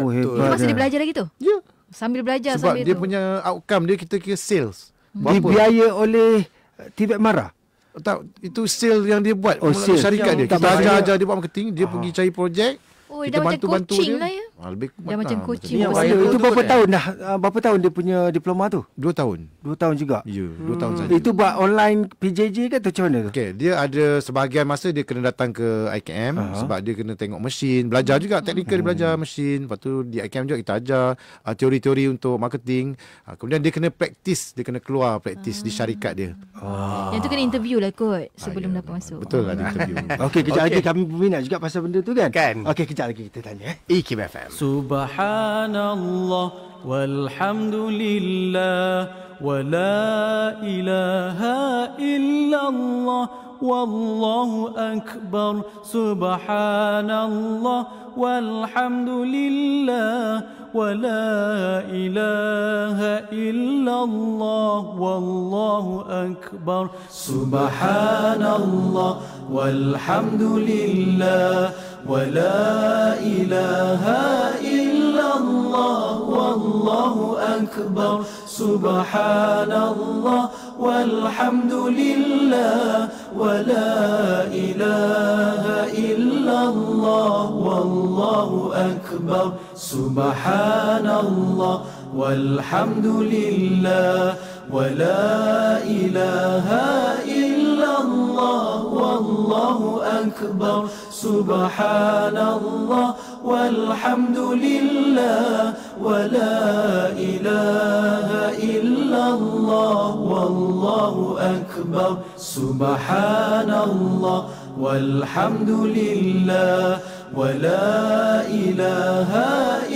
Hebat. Masih dia belajar lagi tu? Ya. Sambil belajar. Sebab sambil dia tu. punya outcome dia, kita kira sales. Dibiaya oleh TVET Mara? Tak, itu sale yang dia buat. Syarikat dia. Kita ajar dia buat marketing, dia pergi cari projek. Kita dah bantu-bantu macam coaching dia. lah ya. Lebih dah macam coaching. Itu berapa tahun dah? Berapa tahun dia punya diploma tu? 2 tahun. 2 tahun juga? Ya, 2 tahun saja. Itu buat online PJJ ke atau macam mana tu? Okey, dia ada sebahagian masa dia kena datang ke IKM sebab dia kena tengok mesin, belajar juga teknikal, dia belajar mesin. Lepas tu di IKM juga kita ajar teori-teori untuk marketing. Kemudian dia kena praktis, dia kena keluar praktis di syarikat dia. Yang tu kena interview lah kot sebelum dapat masuk. Betul lah, dia interview. Okey, kejap lagi kami berminat juga pasal benda tu kan? Okey, kejap lagi kita tanya. IKIM FM. Subhanallah walhamdulillah wa la ilaha illallah wallahu akbar. Subhanallah walhamdulillah wa la ilaha illallah wallahu akbar. Subhanallah walhamdulillah ولا إله إلا الله والله أكبر. سبحان الله والحمد لله ولا إله إلا الله والله أكبر. سبحان الله والحمد لله ولا إله إلا الله والله أكبر. سبحان الله والحمد لله ولا إله إلا الله والله أكبر. سبحان الله والحمد لله ولا إله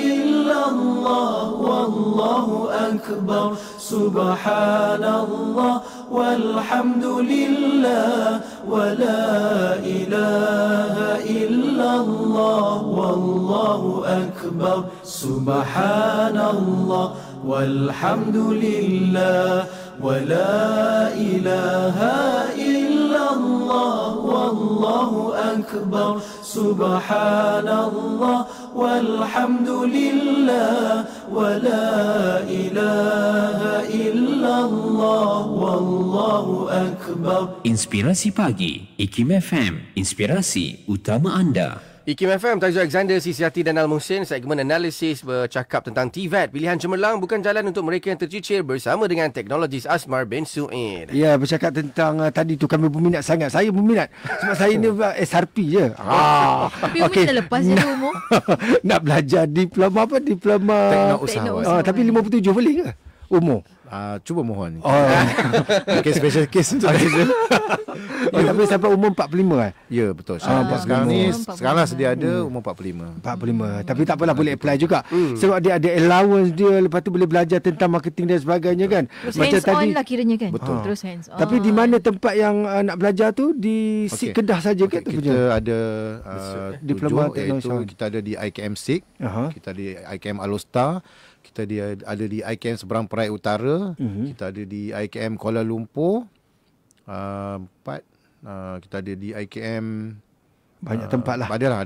إلا الله والله أكبر. سبحان الله والحمد لله ولا إله إلا الله والله أكبر. سبحان الله والحمد لله ولا إله إلا الله والله أكبر. سبحان الله والحمد لله ولا إله إلا الله والله أكبر. Inspirasi Pagi, IKIM FM, inspirasi utama anda. IKIM FM, Taizul Alexander, Sisi Hati dan Al-Muhsin. Segmen analisis bercakap tentang TVET. Pilihan cemerlang bukan jalan untuk mereka yang tercicir, bersama dengan Teknologis Asmar bin Su'id. Ya, bercakap tentang tadi tu kami berminat sangat. Saya berminat sebab saya ni SRP je. Tapi okay. Dah lepas je umur. Nak belajar diploma apa? Diploma Tekno Usahawan. Tapi 57 boleh ke umur? Cuba mohon. Okay, special case untuk Taizul. Tapi sampai umur 45 Ya, betul. Sekarang ni sekarang sedia ada umur 45. Tapi tak apalah, boleh apply juga. Sebab dia ada allowance dia, lepas tu boleh belajar tentang marketing dan sebagainya kan. Terus macam hands on lah kiranya kan. Betul. Terus hands on. Tapi di mana tempat yang nak belajar tu? Di SIG Kedah saja ke? Kita ada diploma teknologi. Kita ada di IKM SIG, kita di IKM Alostar, kita ada di IKM Seberang Perai Utara, kita ada di IKM Kuala Lumpur, kita ada di IKM Banyak tempat lah. Ada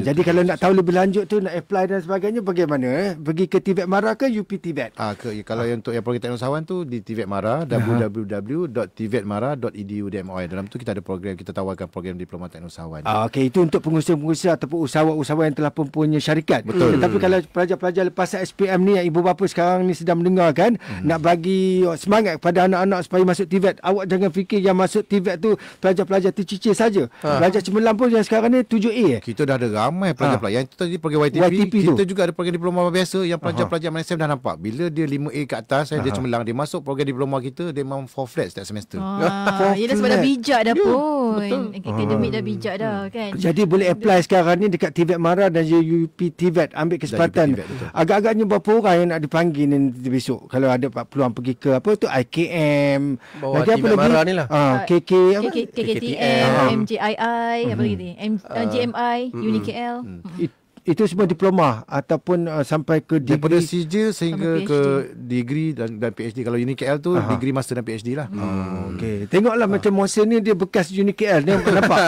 Jadi kalau nak tahu lebih lanjut tu, nak apply dan sebagainya, bagaimana? Pergi ke TVET Mara ke UP TVET? Kalau untuk yang program teknik usahawan tu di TVET Mara, www.tvetmara.edu.my. Dalam tu kita ada program, kita tawarkan program diploma teknik usahawan. Okey, itu untuk pengusaha-pengusaha ataupun usahawan-usahawan yang telah mempunyai syarikat. Betul. Tetapi kalau pelajar-pelajar lepas SPM ni, yang ibu bapa sekarang ni sedang mendengarkan, nak bagi semangat kepada anak-anak supaya masuk TVET, awak jangan fikir yang masuk TVET tu pelajar-pelajar tercicir saja. Pelajar cemerlang pun yang sekarang ni 7A. Kita dah ada ramai pelajar-pelajar. Yang itu tadi program YTP kita tu juga ada program diploma biasa yang pelajar-pelajar MNSM dah nampak. Bila dia 5A ke atas, dia cemerlang, dia masuk program diploma kita, dia memang 4 flat setiap semester. Ya dah sebab dah bijak dah pun. Akademik dah bijak dah kan. Jadi boleh apply sekarang ni dekat TVET Mara dan UP TVET, ambil kesempatan. Agak-agaknya berapa orang yang nak dipanggil nanti besok kalau ada peluang pergi ke apa tu IKM, lagi apa lagi? Mara ni lah. KKTM, MJII, apa lagi ni? GMI, UniKL. Itu semua diploma ataupun sampai ke degree. Daripada CJ sehingga ke degree dan PhD. Kalau UniKL tu degree master dan PhD lah. Okey. Tengoklah macam Mohsen ni, dia bekas UniKL. Dia nampak.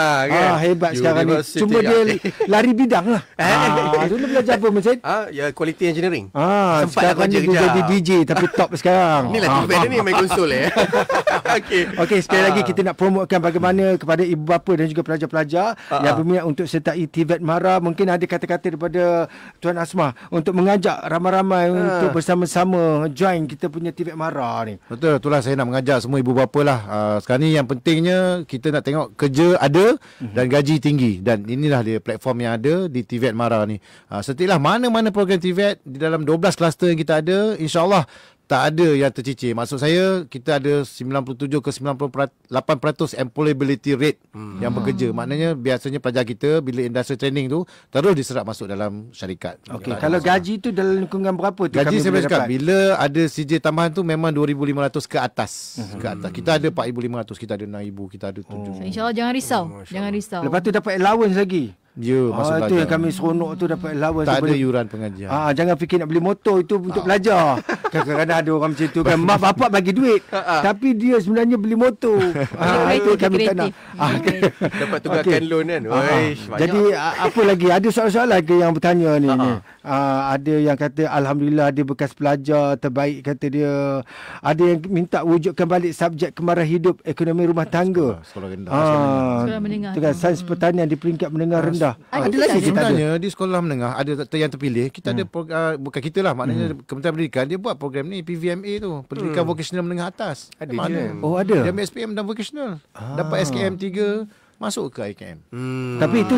Hebat sekarang ni. Cuma dia lari bidang lah. Dulu belajar apa Mohsen? Ya, quality engineering. Sekarang ni dia jadi DJ tapi top sekarang. Inilah TVET ni main konsol Okey, sekali lagi kita nak promotekan bagaimana kepada ibu bapa dan juga pelajar-pelajar yang berminat untuk sertai TVET Mara. Mungkin ada kata-kata daripada Tuan Asma untuk mengajak ramai-ramai untuk bersama-sama join kita punya TVET Mara ni. Betul, itulah saya nak mengajak semua ibu bapa lah. Sekarang ni yang pentingnya kita nak tengok kerja ada dan gaji tinggi, dan inilah dia platform yang ada di TVET Mara ni. Setialah mana-mana program TVET di dalam 12 kluster yang kita ada, insya-Allah tak ada yang tercicir. Maksud saya, kita ada 97 ke 98% employability rate yang bekerja. Maknanya biasanya pelajar kita bila industri training tu terus diserap masuk dalam syarikat. Okey, kalau gaji tu dalam lingkungan berapa tu? Gaji saya boleh cakap, bila ada CJ tambahan tu memang 2,500 ke atas. Kita ada 4,500, kita ada 6,000, kita ada 7,000. InsyaAllah jangan risau. Jangan risau. Lepas tu dapat allowance lagi. Ya, masuk belajar. Itu yang kami seronok tu, dapat allowance. Tak ada yuran pengajian. Jangan fikir nak beli motor itu untuk belajar. Kadang-kadang ada orang macam tu kan. Mak bapak bagi duit. Tapi dia sebenarnya beli motor. Itu kami tak nak. Dapat tunggakan loan kan. Jadi apa lagi? Ada soalan-soalan lagi yang bertanya ni. Ada yang kata Alhamdulillah dia bekas pelajar terbaik, kata dia. Ada yang minta wujudkan balik subjek kemarahan hidup ekonomi rumah tangga. Sekolah rendah. Sekolah menengah. Itu kan sains pertanian di peringkat menengah rendah. Ada lagi sebenarnya di sekolah menengah ada yang terpilih. Kita ada bukan kita lah, maknanya Kementerian Pendidikan dia buat program ni PVMA tu, Pendidikan Vocasional Menengah Atas. Ada mana? Ada. Dia ambil SPM dan vocational. Dapat SKM 3, masuk ke IKM. Tapi itu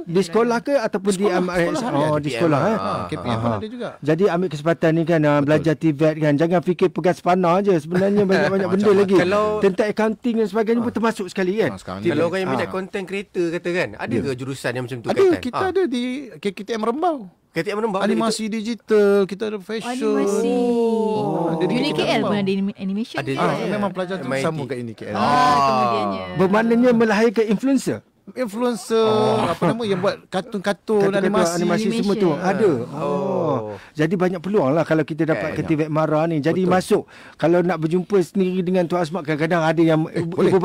di sekolah ke ataupun di MRS? Di sekolah. KPM pun ada juga. Jadi ambil kesempatan ni kan, belajar TVET kan. Jangan fikir pegang sepana je. Sebenarnya banyak-banyak benda lagi. Tentang accounting dan sebagainya pun termasuk sekali kan. Kalau orang yang minat content creator kata kan, ada ke jurusan yang macam tu? Ada, kita ada di KKTM Rembau. KTM Rembau. Animasi digital, kita ada fashion. UniKL pun ada animation. Memang pelajar tu sama kat UniKL. Kemudiannya. Bermaknanya melahirkan influencer. Apa nama yang buat kartun-kartun, animasi semua tu ada. Jadi banyak peluang lah kalau kita dapat ke TVET Mara ni. Jadi masuk. Kalau nak berjumpa sendiri dengan Tuan Asmat, kadang-kadang ada yang ibu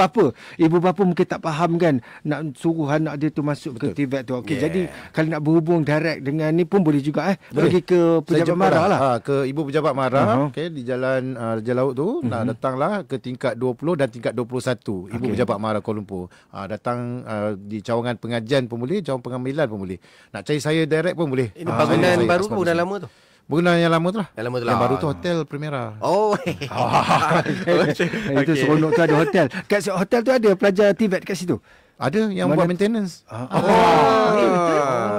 bapa mungkin tak faham kan, nak suruh anak dia tu masuk ke TVET tu. Okey, jadi kalau nak berhubung direct dengan ni pun boleh juga pergi ke Pejabat Mara lah. Ke Ibu Pejabat Mara, di Jalan Raja Laut tu. Datanglah ke tingkat 20 dan tingkat 21 Ibu Pejabat Mara Kuala Lumpur. Datang di cawangan pengajian pun boleh, cawangan pengambilan pun boleh. Nak cari saya direct pun boleh. Ini bangunan baru pun dah lama tu? Bangunan yang lama tu lah. Yang baru tu Hotel Primera. Itu seronok tu ada hotel. Kat hotel tu ada pelajar TVET kat situ? Ada yang buat maintenance.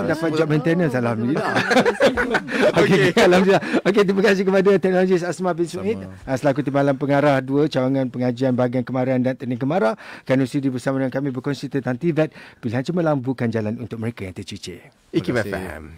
Dapat job maintenance, alhamdulillah. Okey, alhamdulillah. Okey, terima kasih kepada Teknologis Asma bin Suid selaku Timbalan Pengarah 2 Cawangan Pengajian Bahagian Kemarahan dan Teknik Kemara. Kerana sudi bersama dengan kami berkongsi tentang TVET, pilihan cemerlang bukan jalan untuk mereka yang tercicir. IKIM FM.